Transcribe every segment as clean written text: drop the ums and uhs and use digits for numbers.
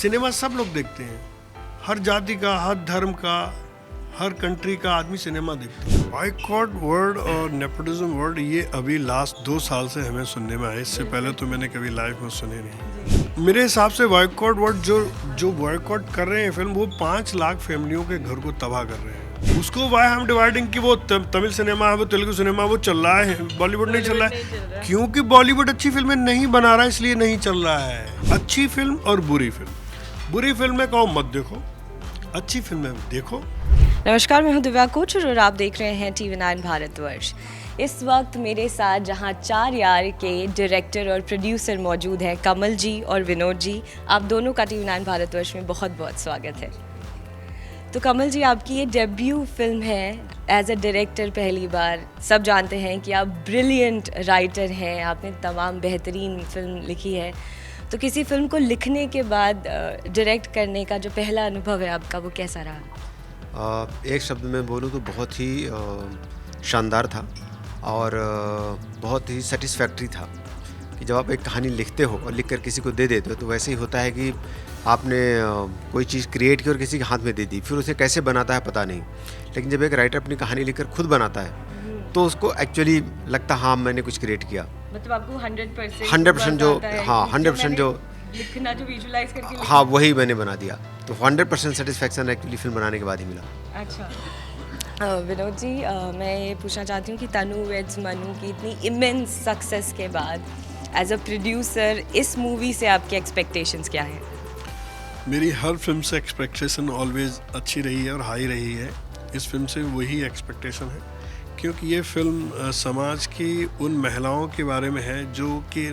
Cinema सब लोग देखते हैं, हर जाति का, हर धर्म का, हर कंट्री का आदमी सिनेमा देखता है। बॉयकॉट वर्ड और नेपोटिज्म वर्ड ये अभी लास्ट 2 साल से हमें सुनने में आए, इससे पहले तो मैंने कभी लाइफ में सुने नहीं। मेरे हिसाब से बॉयकॉट वर्ड जो बॉयकॉट कर रहे हैं फिल्म, वो 5 लाख फैमिलियों के घर को तबाह कर रहे हैं। उसको वाई हम डिवाइडिंग कि वो तमिल सिनेमा है, वो तेलुगु सिनेमा, वो चल रहा है, बॉलीवुड नहीं चल रहा है, क्योंकि बॉलीवुड अच्छी फिल्में नहीं बना रहा है, इसलिए नहीं चल रहा है। अच्छी फिल्म और बुरी फिल्म में कहो मत देखो, अच्छी फिल्में देखो। नमस्कार, मैं हूं दिव्या कोचर और आप देख रहे हैं TV9 भारतवर्ष। इस वक्त मेरे साथ जहां 4 यार के डायरेक्टर और प्रोड्यूसर मौजूद हैं, कमल जी और विनोद जी, आप दोनों का TV9 भारतवर्ष में बहुत बहुत स्वागत है। तो कमल जी, आपकी ये डेब्यू फिल्म है एज अ डायरेक्टर, पहली बार। सब जानते हैं कि आप ब्रिलियंट राइटर हैं, आपने तमाम बेहतरीन फिल्म लिखी है। तो किसी फिल्म को लिखने के बाद डायरेक्ट करने का जो पहला अनुभव है आपका, वो कैसा रहा? एक शब्द में बोलूँ तो बहुत ही शानदार था और बहुत ही सेटिस्फैक्ट्री था कि जब आप एक कहानी लिखते हो और लिखकर किसी को दे देते हो तो वैसे ही होता है कि आपने कोई चीज़ क्रिएट की और किसी के हाथ में दे दी, फिर उसे कैसे बनाता है पता नहीं। लेकिन जब एक राइटर अपनी कहानी लिखकर खुद बनाता है तो उसको एक्चुअली लगता हाँ मैंने कुछ क्रिएट किया। मतलब आपको 100% जो, हाँ 100% जो लिखना, जो विजुअलाइज करके लिखना, हाँ वही मैंने बना दिया। तो 100% सेटिस्फैक्शन एक्चुअली फिल्म बनाने के बाद ही मिला। अच्छा विनोद जी, मैं ये पूछना चाहती हूँ कि तनु वेड्स मनु की इतनी इमेंस सक्सेस के बाद एज अ प्रोड्यूसर इस मूवी से आपके एक्सपेक्टेशंस क्या हैं? मेरी हर फिल्म से एक्सपेक्टेशन ऑलवेज अच्छी रही है और हाई रही है। इस फिल्म से वही एक्सपेक्टेशन है, क्योंकि ये फिल्म समाज की उन महिलाओं के बारे में है जो कि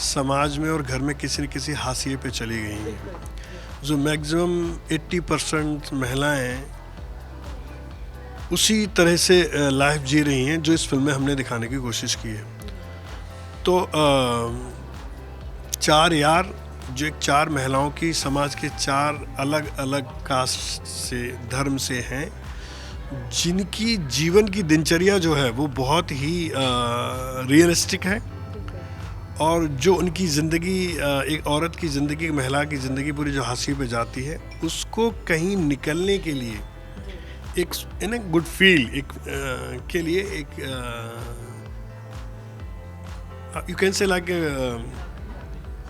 समाज में और घर में किसी न किसी हाशिए पे चली गई हैं। जो मैक्सिमम 80% महिलाएं उसी तरह से लाइफ जी रही हैं जो इस फिल्म में हमने दिखाने की कोशिश की है। तो 4 यार जो 4 महिलाओं की समाज के 4 अलग अलग कास्ट से, धर्म से हैं, जिनकी जीवन की दिनचर्या जो है वो बहुत ही रियलिस्टिक है, और जो उनकी ज़िंदगी, एक औरत की ज़िंदगी, महिला की ज़िंदगी पूरी जो हाशिए पे जाती है, उसको कहीं निकलने के लिए एक इन ए गुड फील के लिए एक यू कैन से लाइक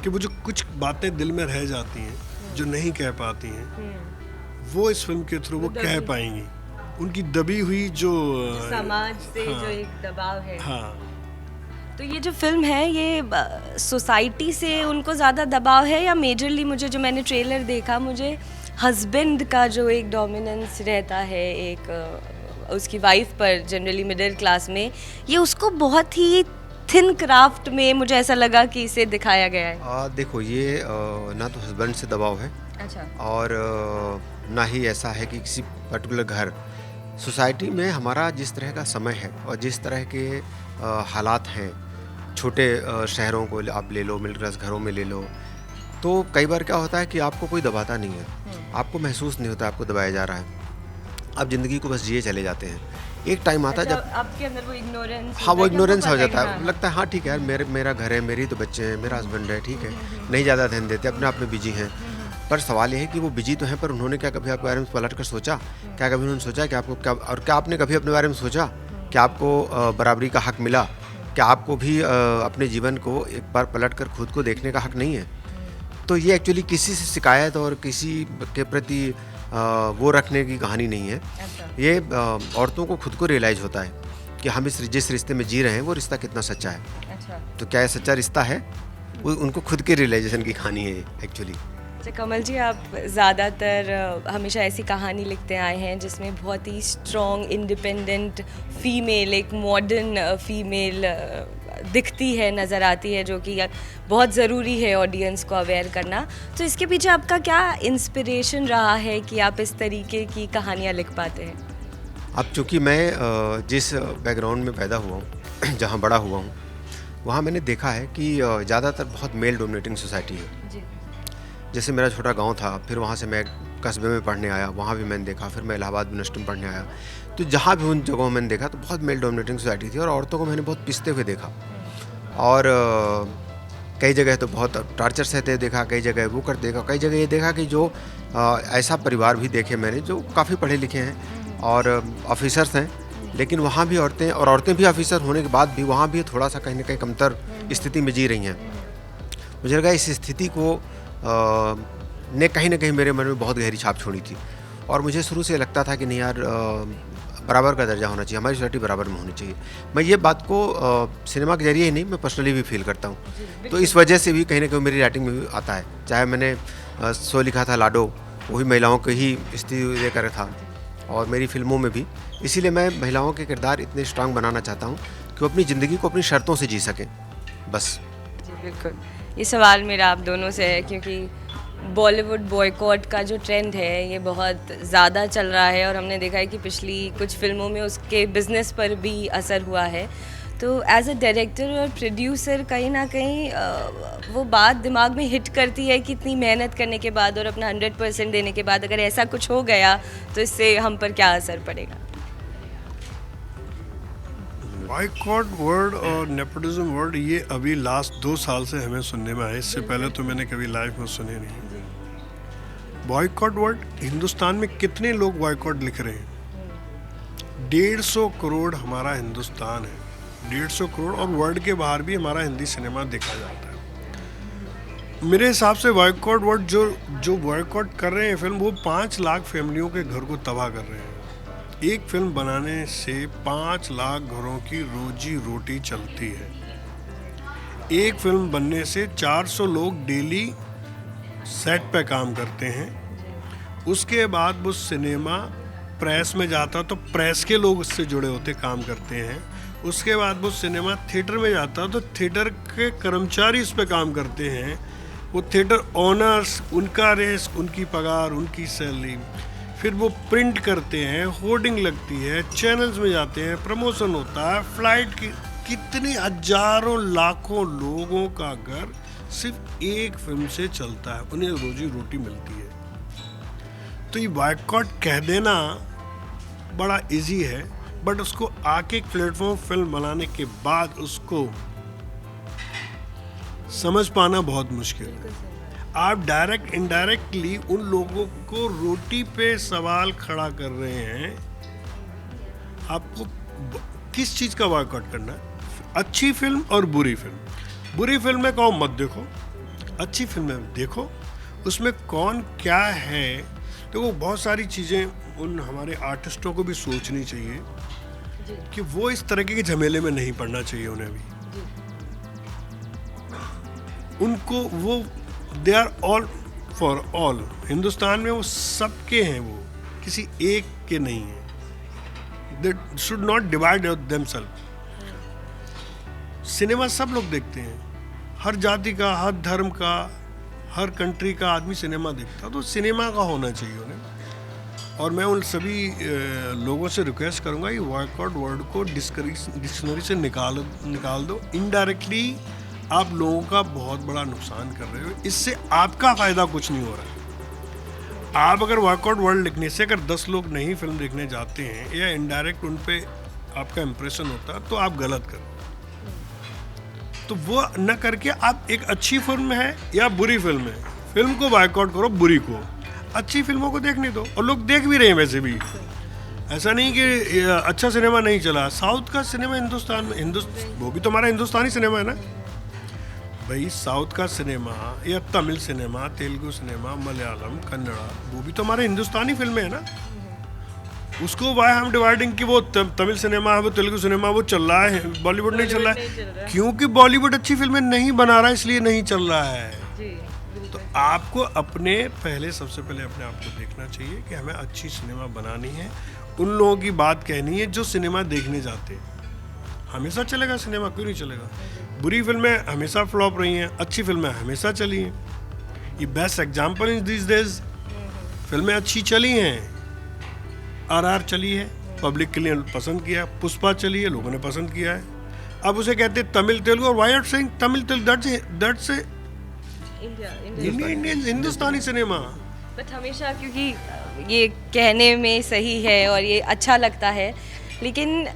कि वो जो कुछ बातें दिल में रह जाती हैं जो नहीं कह पाती हैं, वो इस फिल्म के थ्रू वो कह पाएंगी। उनकी दबी हुई जो समाज से हाँ, जो एक दबाव है। हाँ। तो ये जो फिल्म है, ये सोसाइटी से उनको ज़्यादा दबाव है या मेजरली, मुझे जो मैंने ट्रेलर देखा, मुझे हस्बैंड का जो एक डोमिनेंस रहता है एक उसकी वाइफ पर, जनरली मिडिल क्लास में, ये उसको बहुत ही थिन क्राफ्ट में मुझे ऐसा लगा कि इसे दिखाया गया है। देखो ये ना तो हस्बैंड से दबाव है, अच्छा, और ना ही ऐसा है कि किसी पर्टिकुलर घर, सोसाइटी में हमारा जिस तरह का समय है और जिस तरह के हालात हैं, छोटे शहरों को आप ले लो, मिडिल क्लास घरों में ले लो, तो कई बार क्या होता है कि आपको कोई दबाता नहीं है, आपको महसूस नहीं होता आपको दबाया जा रहा है, आप ज़िंदगी को बस जिए चले जाते हैं। एक टाइम आता है जब आपके अंदर वो इग्नोरेंस, हाँ वो इग्नोरेंस हो जाता है, लगता है हाँ ठीक है यार, मेरा घर है, मेरी तो बच्चे हैं, मेरा हस्बैंड है, ठीक है, नहीं ज़्यादा ध्यान देते, अपने आप में बिजी हैं। पर सवाल ये है कि वो बिजी तो हैं, पर उन्होंने क्या कभी आपके बारे में पलट कर सोचा? क्या कभी उन्होंने सोचा कि आपको क्या, और क्या आपने कभी अपने बारे में सोचा कि आपको बराबरी का हक मिला? क्या आपको भी अपने जीवन को एक बार पलट कर खुद को देखने का हक नहीं है? तो ये एक्चुअली किसी से शिकायत और किसी के प्रति वो रखने की कहानी नहीं है। ये औरतों को खुद को रियलाइज़ होता है कि हम जिस रिश्ते में जी रहे हैं वो रिश्ता कितना सच्चा है। अच्छा, तो क्या ये सच्चा रिश्ता है? वो उनको खुद के रियलाइजेशन की कहानी है एक्चुअली। अच्छा कमल जी, आप ज़्यादातर हमेशा ऐसी कहानी लिखते आए हैं जिसमें बहुत ही स्ट्रॉन्ग इंडिपेंडेंट फीमेल, एक मॉडर्न फीमेल दिखती है, नज़र आती है, जो कि बहुत ज़रूरी है ऑडियंस को अवेयर करना। तो इसके पीछे आपका क्या इंस्पिरेशन रहा है कि आप इस तरीके की कहानियाँ लिख पाते हैं? अब चूँकि मैं जिस बैकग्राउंड में पैदा हुआ हूँ, जहाँ बड़ा हुआ हूँ, वहाँ मैंने देखा है कि ज़्यादातर बहुत मेल डोमिनेटिंग सोसाइटी है। जी। जैसे मेरा छोटा गांव था, फिर वहाँ से मैं कस्बे में पढ़ने आया, वहाँ भी मैंने देखा, फिर मैं इलाहाबाद यूनिवर्सिटी में पढ़ने आया, तो जहाँ भी उन जगहों में मैंने देखा तो बहुत मेल डोमिनेटिंग सोसाइटी थी और औरतों को मैंने बहुत पिसते हुए देखा। और कई जगह तो बहुत टॉर्चर सहते देखा, कई जगह वो कर देखा, कई जगह ये देखा कि जो ऐसा परिवार भी देखे मैंने जो काफ़ी पढ़े लिखे हैं और ऑफिसर्स हैं, लेकिन वहाँ भी औरतें, और औरतें भी ऑफिसर होने के बाद भी वहाँ भी थोड़ा सा कहीं ना कहीं कमतर स्थिति में जी रही हैं। मुझे लगा इस स्थिति को ने कहीं ना कहीं मेरे मन में बहुत गहरी छाप छोड़ी थी, और मुझे शुरू से लगता था कि नहीं यार, बराबर का दर्जा होना चाहिए, हमारी सोसाइटी बराबर में होनी चाहिए। मैं ये बात को सिनेमा के जरिए ही नहीं, मैं पर्सनली भी फील करता हूँ। तो इस वजह से भी कहीं ना कहीं मेरी राइटिंग में भी आता है। चाहे मैंने शो लिखा था लाडो, वही महिलाओं की ही स्थिति लेकर था, और मेरी फिल्मों में भी। इसीलिए मैं महिलाओं के किरदार इतने स्ट्रांग बनाना चाहता हूँ कि वो अपनी ज़िंदगी को अपनी शर्तों से जी सकें, बस। जी बिल्कुल। ये सवाल मेरा आप दोनों से है, क्योंकि बॉलीवुड बॉयकॉट का जो ट्रेंड है ये बहुत ज़्यादा चल रहा है, और हमने देखा है कि पिछली कुछ फिल्मों में उसके बिज़नेस पर भी असर हुआ है। तो एज अ डायरेक्टर और प्रोड्यूसर कहीं ना कहीं वो बात दिमाग में हिट करती है कि इतनी मेहनत करने के बाद और अपना 100% देने के बाद अगर ऐसा कुछ हो गया तो इससे हम पर क्या असर पड़ेगा? बॉयकॉट वर्ड और नेपोटिज्म वर्ड ये अभी लास्ट 2 साल से हमें सुनने में आए। इससे पहले तो मैंने कभी लाइफ में सुने नहीं। बॉयकॉट वर्ड, हिंदुस्तान में कितने लोग बॉयकॉट लिख रहे हैं? 150 करोड़ हमारा हिंदुस्तान है, 150 करोड़, और वर्ल्ड के बाहर भी हमारा हिंदी सिनेमा देखा जाता है। मेरे हिसाब से बॉयकॉट वर्ड जो बॉयकॉट कर रहे हैं फिल्म, वो 5 लाख फैमिलियों के घर को तबाह कर रहे हैं। एक फिल्म बनाने से 5 लाख घरों की रोजी रोटी चलती है। एक फिल्म बनने से 400 लोग डेली सेट पे काम करते हैं। उसके बाद वो सिनेमा प्रेस में जाता तो प्रेस के लोग उससे जुड़े होते काम करते हैं। उसके बाद वो सिनेमा थिएटर में जाता तो थिएटर के कर्मचारी उस पर काम करते हैं। वो थिएटर ओनर्स, उनका रेस, उनकी पगार, उनकी सैलरी। फिर वो प्रिंट करते हैं, होर्डिंग लगती है, चैनल्स में जाते हैं, प्रमोशन होता है, फ्लाइट की, कितने हजारों लाखों लोगों का घर सिर्फ एक फिल्म से चलता है, उन्हें रोजी रोटी मिलती है। तो ये बॉयकॉट कह देना बड़ा इजी है, बट उसको आके एक प्लेटफॉर्म फिल्म बनाने के बाद उसको समझ पाना बहुत मुश्किल है। आप डायरेक्ट इनडायरेक्टली उन लोगों को रोटी पे सवाल खड़ा कर रहे हैं। आपको किस चीज़ का बॉयकॉट करना है? अच्छी फिल्म और बुरी फिल्म। बुरी फिल्म में कौन मत देखो, अच्छी फिल्म में देखो, उसमें कौन क्या है। देखो बहुत सारी चीज़ें उन हमारे आर्टिस्टों को भी सोचनी चाहिए कि वो इस तरह के झमेले में नहीं पड़ना चाहिए उन्हें भी। उनको वो they are all for all. Hindustan में वो सबके हैं, वो किसी एक के नहीं है। They should not divide themselves. Cinema सब लोग देखते हैं, हर जाति का, हर धर्म का, हर कंट्री का आदमी सिनेमा देखता है, तो सिनेमा का होना चाहिए उन्हें। और मैं उन सभी लोगों से रिक्वेस्ट करूंगा कि बॉयकॉट वर्ड को डिक्शनरी से निकाल दो। इनडायरेक्टली आप लोगों का बहुत बड़ा नुकसान कर रहे हो, इससे आपका फायदा कुछ नहीं हो रहा है। आप अगर बॉयकॉट वर्ड लिखने से अगर 10 लोग नहीं फिल्म देखने जाते हैं या इनडायरेक्ट उन पे आपका इंप्रेशन होता है, तो आप गलत करो। तो वो न करके आप एक अच्छी फिल्म है या बुरी फिल्म है, फिल्म को बॉयकॉट करो, बुरी को। अच्छी फिल्मों को देखने दो, और लोग देख भी रहे हैं वैसे भी। ऐसा नहीं कि अच्छा सिनेमा नहीं चला। साउथ का सिनेमा हिंदुस्तान में, वो भी तो हमारा हिंदुस्तानी सिनेमा है ना भाई। साउथ का सिनेमा या तमिल सिनेमा, तेलुगु सिनेमा, मलयालम, कन्नड़ा, वो भी तो हमारे हिंदुस्तानी फिल्में है ना। उसको वाई हम डिवाइडिंग कि वो तमिल सिनेमा है, वो तेलुगु सिनेमा, वो चल रहा है, बॉलीवुड नहीं चल रहा है। क्योंकि बॉलीवुड अच्छी फिल्में नहीं बना रहा है, इसलिए नहीं चल रहा है। तो आपको पहले सबसे पहले अपने आप को देखना चाहिए कि हमें अच्छी सिनेमा बनानी है। उन लोगों की बात कहनी है जो सिनेमा देखने जाते हैं। हमेशा चलेगा सिनेमा, क्यों नहीं चलेगा? बुरी फिल्में हमेशा फ्लॉप रही हैं, अच्छी फिल्में हमेशा चली हैं। ये best example in this days. फिल्में अच्छी चली हैं। RR चली है, पब्लिक के लिए पसंद किया। पुष्पा चली है, लोगों ने पसंद किया है। अब उसे कहते हैं तमिल तेलुगु, और why are saying Tamil Telugu, that's Indian Hindustani cinema. But हमेशा, क्योंकि ये कहने में सही है और ये अच्छा लगता है, लेकिन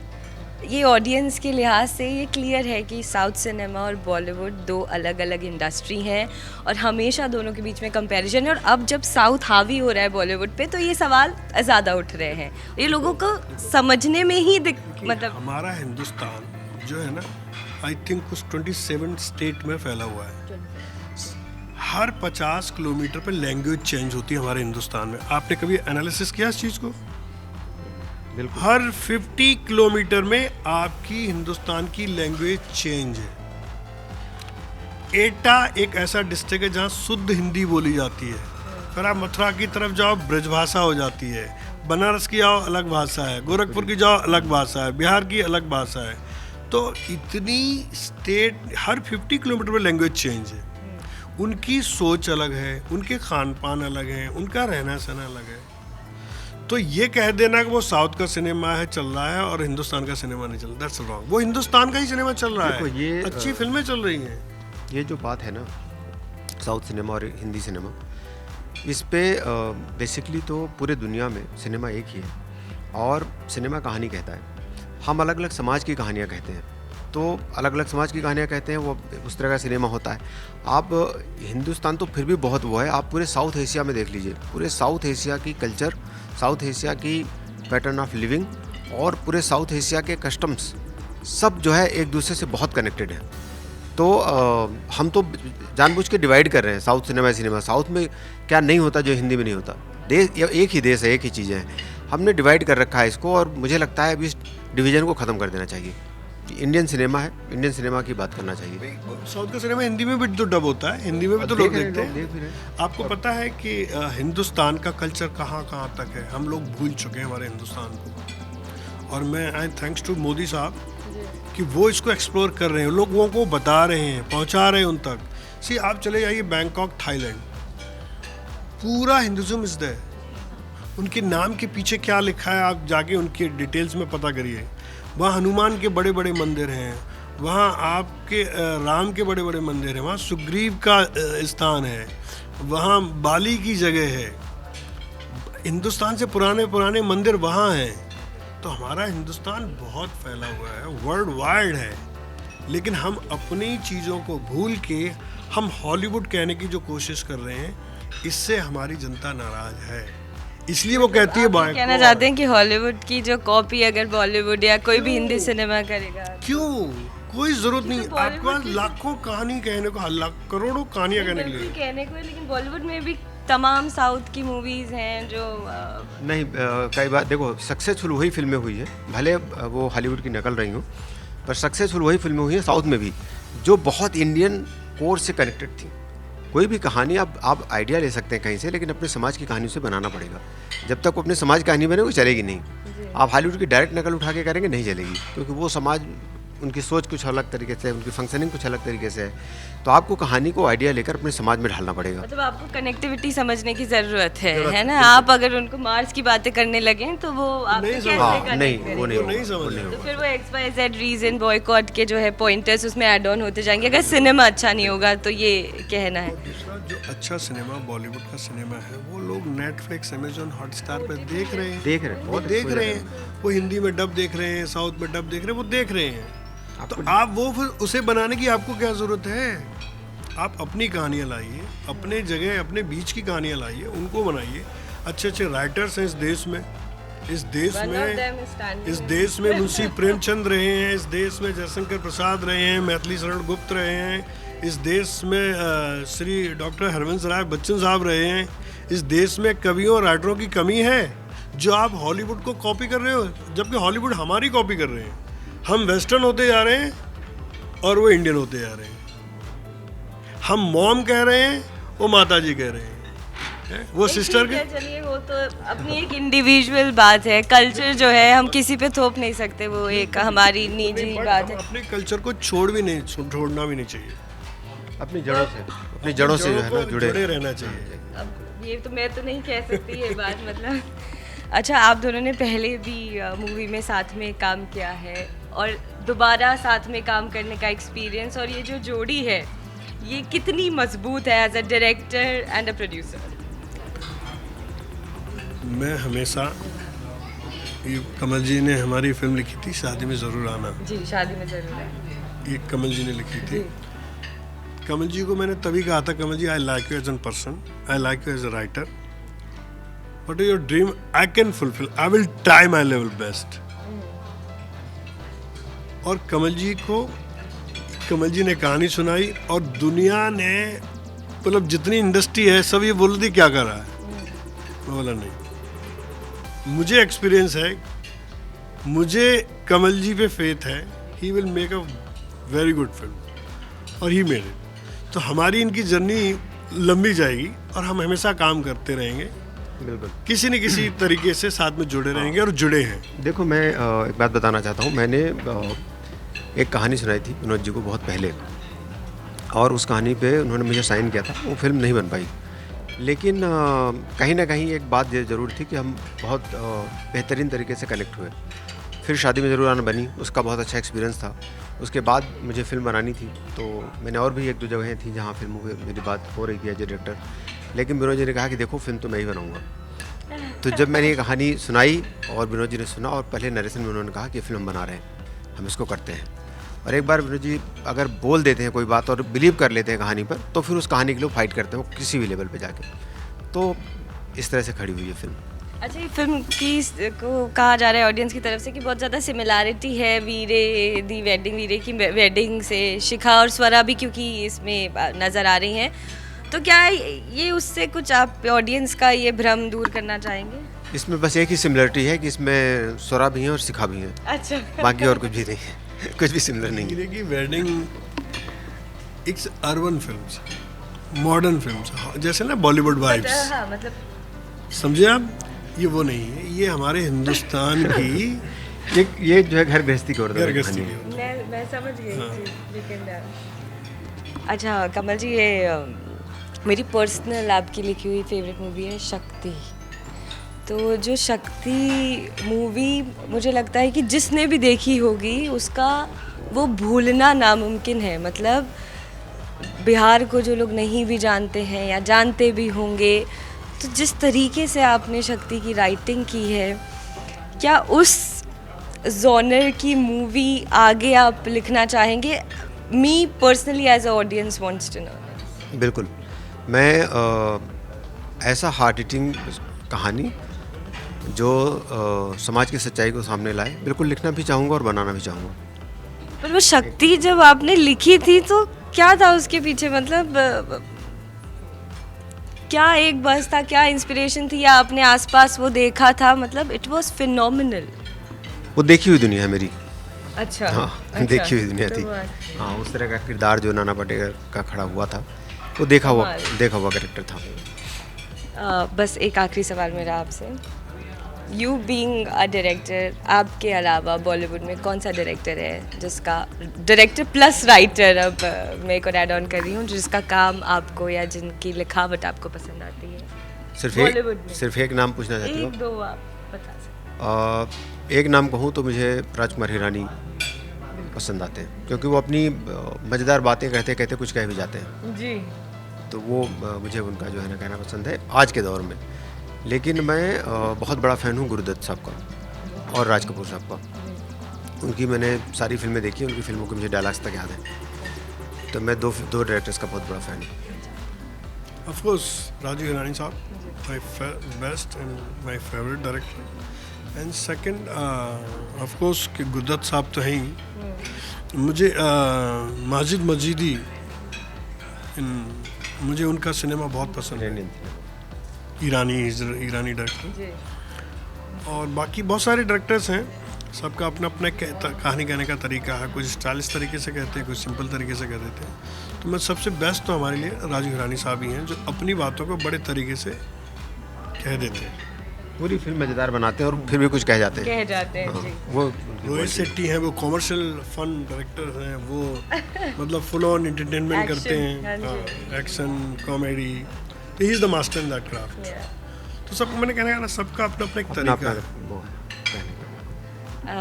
ये ऑडियंस के लिहाज से ये क्लियर है कि साउथ सिनेमा और बॉलीवुड दो अलग अलग इंडस्ट्री हैं और हमेशा दोनों के बीच में कंपैरिजन है। और अब जब साउथ हावी हो रहा है बॉलीवुड पे तो ये सवाल ज़्यादा उठ रहे हैं, ये लोगों को समझने में ही मतलब हमारा हिंदुस्तान जो है ना, आई थिंक कुछ 27 स्टेट में फैला हुआ है। हर 50 किलोमीटर पे लैंग्वेज चेंज होती है हमारे हिंदुस्तान में। आपने कभी एनालिसिस किया इस चीज़ को? बिल्कुल। हर 50 किलोमीटर में आपकी हिंदुस्तान की लैंग्वेज चेंज है। एटा एक ऐसा डिस्ट्रिक्ट है जहाँ शुद्ध हिंदी बोली जाती है। फिर आप मथुरा की तरफ जाओ, ब्रजभाषा हो जाती है। बनारस की जाओ, अलग भाषा है। गोरखपुर की जाओ, अलग भाषा है। बिहार की अलग भाषा है। तो इतनी स्टेट, हर 50 किलोमीटर में लैंग्वेज चेंज है। उनकी सोच अलग है, उनके खान पान अलग है, उनका रहना सहना अलग है। तो ये कह देना कि वो साउथ का सिनेमा है चल रहा है और हिंदुस्तान का सिनेमा नहीं चल रहा, दैट्स रॉन्ग। वो हिंदुस्तान का ही सिनेमा चल रहा देखो, है, ये अच्छी फिल्में चल रही हैं। ये जो बात है ना साउथ सिनेमा और हिंदी सिनेमा, इस पे बेसिकली तो पूरे दुनिया में सिनेमा एक ही है और सिनेमा कहानी कहता है। हम अलग अलग समाज की कहानियाँ कहते हैं, तो अलग अलग समाज की कहानियाँ कहते हैं, वो उस तरह का सिनेमा होता है। आप हिंदुस्तान तो फिर भी बहुत वो है, आप पूरे साउथ एशिया में देख लीजिए, पूरे साउथ एशिया की कल्चर, साउथ एशिया की पैटर्न ऑफ लिविंग और पूरे साउथ एशिया के कस्टम्स सब जो है एक दूसरे से बहुत कनेक्टेड है। तो हम तो जानबूझ के डिवाइड कर रहे हैं साउथ सिनेमा। साउथ में क्या नहीं होता जो हिंदी में नहीं होता? देश एक ही देश है, एक ही चीज़ें हैं। हमने डिवाइड कर रखा है इसको और मुझे लगता है अभी इस डिवीज़न को ख़त्म कर देना चाहिए। इंडियन सिनेमा है, इंडियन सिनेमा की बात करना चाहिए। साउथ का सिनेमा हिंदी में भी तो डब होता है, हिंदी में भी तो लोग देखते हैं। आपको पता है कि हिंदुस्तान का कल्चर कहाँ कहाँ तक है? हम लोग भूल चुके हैं हमारे हिंदुस्तान को। और मैं आई थैंक्स टू मोदी साहब कि वो इसको एक्सप्लोर कर रहे हैं, लोगों को बता रहे हैं, पहुंचा रहे हैं उन तक। सी आप चले जाइए बैंकॉक, थाईलैंड, पूरा हिंदुज़म इज देयर। उनके नाम के पीछे क्या लिखा है आप जाके उनके डिटेल्स में पता करिए। वहाँ हनुमान के बड़े बड़े मंदिर हैं, वहाँ आपके राम के बड़े बड़े मंदिर हैं, वहाँ सुग्रीव का स्थान है, वहाँ बाली की जगह है। हिंदुस्तान से पुराने पुराने मंदिर वहाँ हैं। तो हमारा हिंदुस्तान बहुत फैला हुआ है, वर्ल्ड वाइड है। लेकिन हम अपनी चीज़ों को भूल के हम हॉलीवुड कहने की जो कोशिश कर रहे हैं, इससे हमारी जनता नाराज है। इसलिए वो कहती है आप कहना चाहते हैं कि हॉलीवुड की जो कॉपी अगर बॉलीवुड या कोई भी हिंदी सिनेमा करेगा, क्यों? कोई जरूरत नहीं। आपके पास लाखों कहानी कहने को, करोड़ों कहानियां कहने के लिए कहने को है, लेकिन बॉलीवुड में भी तमाम साउथ की मूवीज हैं जो नहीं, कई बार देखो सक्सेसफुल वही फिल्में हुई है, भले वो हॉलीवुड की नकल रही हो, पर सक्सेसफुल वही फिल्में हुई हैं साउथ में भी जो बहुत इंडियन कोर से कनेक्टेड थी। कोई भी कहानी आप आइडिया ले सकते हैं कहीं से, लेकिन अपने समाज की कहानी से बनाना पड़ेगा। जब तक वो अपने समाज की कहानी बने वो चलेगी नहीं। आप हॉलीवुड की डायरेक्ट नकल उठा के करेंगे नहीं चलेगी, क्योंकि वो समाज, उनकी सोच कुछ अलग तरीके से है, उनकी फंक्शनिंग कुछ अलग तरीके से है। तो आपको कहानी को आइडिया लेकर अपने समाज में ढालना पड़ेगा। मतलब आपको कनेक्टिविटी समझने की ज़रूरत है ना? आप अगर उनको मार्स की बातें करने लगें तो वो आप कैसे कनेक्ट करेंगे? वो नहीं समझ। तो फिर वो XYZ रीजन बॉयकॉट के जो है पॉइंटर्स उसमें ऐड ऑन होते जाएंगे अगर सिनेमा अच्छा नहीं होगा, तो ये कहना है। दूसरा जो अच्छा सिनेमा बॉलीवुड का सिनेमा है वो लोग नेटफ्लिक्स, अमेजॉन, हॉटस्टार पे देख रहे हैं। वो देख रहे हैं, वो हिंदी में डब देख रहे हैं, साउथ में डब देख रहे हैं, वो देख रहे हैं। तो आप वो फिर उसे बनाने की आपको क्या ज़रूरत है? आप अपनी कहानियाँ लाइए, अपने जगह, अपने बीच की कहानियाँ लाइए, उनको बनाइए। अच्छे अच्छे राइटर्स हैं इस देश में। इस देश में मुंशी प्रेमचंद रहे हैं, इस देश में जयशंकर प्रसाद रहे हैं, मैथिली शरण गुप्त रहे हैं, इस देश में श्री डॉक्टर हरवंश राय बच्चन साहब रहे हैं। इस देश में कवियों और राइटरों की कमी है जो आप हॉलीवुड को कॉपी कर रहे हो, जबकि हॉलीवुड हमारी कॉपी कर रहे हैं। हम वेस्टर्न होते जा रहे हैं और वो इंडियन होते जा रहे हैं। हम मॉम कह रहे हैं, वो माता जी कह रहे हैं, वो सिस्टर के। चलिए वो तो अपनी एक इंडिविजुअल बात है, कल्चर जो है हम किसी पे थोप नहीं सकते, वो एक हमारी निजी बात है। अपने कल्चर को छोड़ना भी नहीं चाहिए, अपनी जड़ों से जो है ना जुड़े रहना चाहिए। अब ये तो मैं तो नहीं कह सकती ये बात, मतलब। अच्छा, आप दोनों ने पहले भी मूवी में साथ में काम किया है और दोबारा साथ में काम करने का एक्सपीरियंस, और ये जो जोड़ी है ये कितनी मजबूत है as a director and a producer? मैं हमेशा ये कमल जी ने हमारी फिल्म लिखी थी शादी में ज़रूर आना, जी शादी में ज़रूर है। ये कमल जी ने लिखी थी। कमल जी को मैंने तभी कहा था, Kamal ji I like you as an person, I like you as a writer, but your dream I can fulfil, I will try my level best. और कमल जी ने कहानी सुनाई और दुनिया ने, मतलब जितनी इंडस्ट्री है सब ये बोल रही क्या कर रहा है। मैं बोला नहीं, मुझे एक्सपीरियंस है, मुझे कमल जी पे फेथ है, he will make a very good film, और ही मेड इट। तो हमारी इनकी जर्नी लंबी जाएगी और हम हमेशा काम करते रहेंगे, बिल्कुल किसी न किसी तरीके से साथ में जुड़े रहेंगे और जुड़े हैं। देखो मैं एक बात बताना चाहता हूँ। मैंने एक कहानी सुनाई थी विनोद जी को बहुत पहले, और उस कहानी पे उन्होंने मुझे साइन किया था। वो फिल्म नहीं बन पाई, लेकिन कहीं ना कहीं एक बात ये ज़रूर थी कि हम बहुत बेहतरीन तरीके से कनेक्ट हुए। फिर शादी में ज़रूर आना बनी, उसका बहुत अच्छा एक्सपीरियंस था। उसके बाद मुझे फ़िल्म बनानी थी, तो मैंने और भी एक दो जगहें थी जहाँ फिल्मों की मेरी बात हो रही थी एज ए डायरेक्टर, लेकिन विनोद जी ने कहा कि देखो फिल्म तो मैं ही बनाऊँगा। तो जब मैंने ये कहानी सुनाई और विनोद जी ने सुना, और पहले नरेशन में उन्होंने कहा कि फिल्म बना रहे हैं, हम इसको करते हैं। और एक बार विनोद जी अगर बोल देते हैं कोई बात और बिलीव कर लेते हैं कहानी पर, तो फिर उस कहानी के लिए फाइट करते हैं वो किसी भी लेवल पे जाके। तो इस तरह से खड़ी हुई है फिल्म। अच्छा, ये फिल्म की को कहा जा रहा है ऑडियंस की तरफ से कि बहुत ज़्यादा सिमिलैरिटी है वीरे की वेडिंग से, शिखा और स्वरा भी क्योंकि इसमें नज़र आ रही हैं। तो क्या ये उससे कुछ आप ऑडियंस का ये भ्रम दूर करना चाहेंगे? इसमें बस एक ही सिमिलरिटी है कि इसमें स्वरा भी हैं और शिखा भी हैं, अच्छा, बाकी और कुछ भी नहीं है। कुछ भी सिमिलर नहीं है। हीरे की वेडिंग एक अर्बन फिल्म, मॉडर्न फिल्म, जैसे ना बॉलीवुड वाइब्स, हाँ, मतलब समझे आप? ये वो नहीं है, ये हमारे हिंदुस्तान की ये जो है घर गृहस्थी की ओर घर गृहस्थी की ओर। मैं समझ गई थी, लेकिन अच्छा कमल जी, ये मेरी पर्सनल आपकी लिखी हुई फेवरेट मूवी है शक्ति। तो जो शक्ति मूवी मुझे लगता है कि जिसने भी देखी होगी उसका वो भूलना नामुमकिन है। मतलब बिहार को जो लोग नहीं भी जानते हैं या जानते भी होंगे, तो जिस तरीके से आपने शक्ति की राइटिंग की है, क्या उस जॉनर की मूवी आगे आप लिखना चाहेंगे? Me personally as a audience wants to know. बिल्कुल, मैं ऐसा हार्ट हिटिंग कहानी जो समाज की सच्चाई को सामने लाए, बिल्कुल लिखना भी चाहूँगा और बनाना भी चाहूँगा। पर वो शक्ति जब आपने लिखी थी तो क्या था उसके पीछे? मतलब क्या एक बस था, क्या इंस्पिरेशन थी, या आपने आसपास वो देखा था? मतलब इट वाज फिनोमिनल। वो देखी हुई दुनिया है मेरी। अच्छा, हाँ, अच्छा, देखी हुई दुनिया तो थी। बात- हाँ, उस तरह का किरदार जो नाना पाटेकर का खड़ा हुआ था, वो देखा हुआ कैरेक्टर था। बस एक आखिरी सवाल मेरा आपसे, यू बीइंग अ डायरेक्टर, आपके अलावा बॉलीवुड में कौन सा डायरेक्टर है जिसका, डायरेक्टर प्लस राइटर, अब मैं एक और ऐड ऑन कर रही हूँ, जिसका काम आपको या जिनकी लिखावट आपको पसंद आती है बॉलीवुड में? सिर्फ एक नाम पूछना चाहती हूँ। एक दो आप बता सकते एक नाम कहूँ तो मुझे राजकुमार हिरानी पसंद आते हैं, क्योंकि वो अपनी मज़ेदार बातें कहते कहते कुछ कह भी जाते हैं। जी। तो वो मुझे उनका जो है ना कहना पसंद है आज के दौर में। लेकिन मैं बहुत बड़ा फ़ैन हूँ गुरुदत्त साहब का और राज कपूर साहब का। उनकी मैंने सारी फिल्में देखी, उनकी फिल्मों के मुझे डायलॉग्स तक याद हैं। तो मैं दो डायरेक्टर्स का बहुत बड़ा फ़ैन हूँ। ऑफ कोर्स राजू हिरानी साहब, my best and my favourite director. And second of course कि गुरुदत्त साहब तो हैं ही। मुझे माजिद मजीदी, मुझे उनका सिनेमा बहुत पसंद है। ईरानी डायरेक्टर। और बाकी बहुत सारे डायरेक्टर्स हैं, सबका अपना अपना कहानी कहने का तरीका है। कुछ स्टाइलिश तरीके से कहते हैं, कुछ सिंपल तरीके से कह देते हैं। तो मैं सबसे बेस्ट तो हमारे लिए राजू हिरानी साहब ही हैं, जो अपनी बातों को बड़े तरीके से कह देते हैं। पूरी फिल्म मज़ेदार बनाते हैं और फिर भी कुछ कह जाते हैं। जी। वो रोहित शेट्टी हैं, वो कॉमर्शियल फन डायरेक्टर हैं, वो मतलब फुल ऑन एंटरटेनमेंट करते हैं, एक्शन कॉमेडी। तो he is the master in that craft. तो सबको मैंने कहना है ना, सबका अपना अपना एक तरीका है।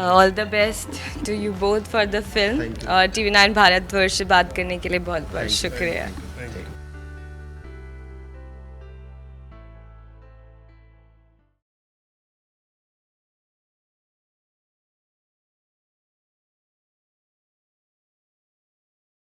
All the best to you both for the film, और TV9 भारतवर्ष से बात करने के लिए बहुत बहुत शुक्रिया। Thank you.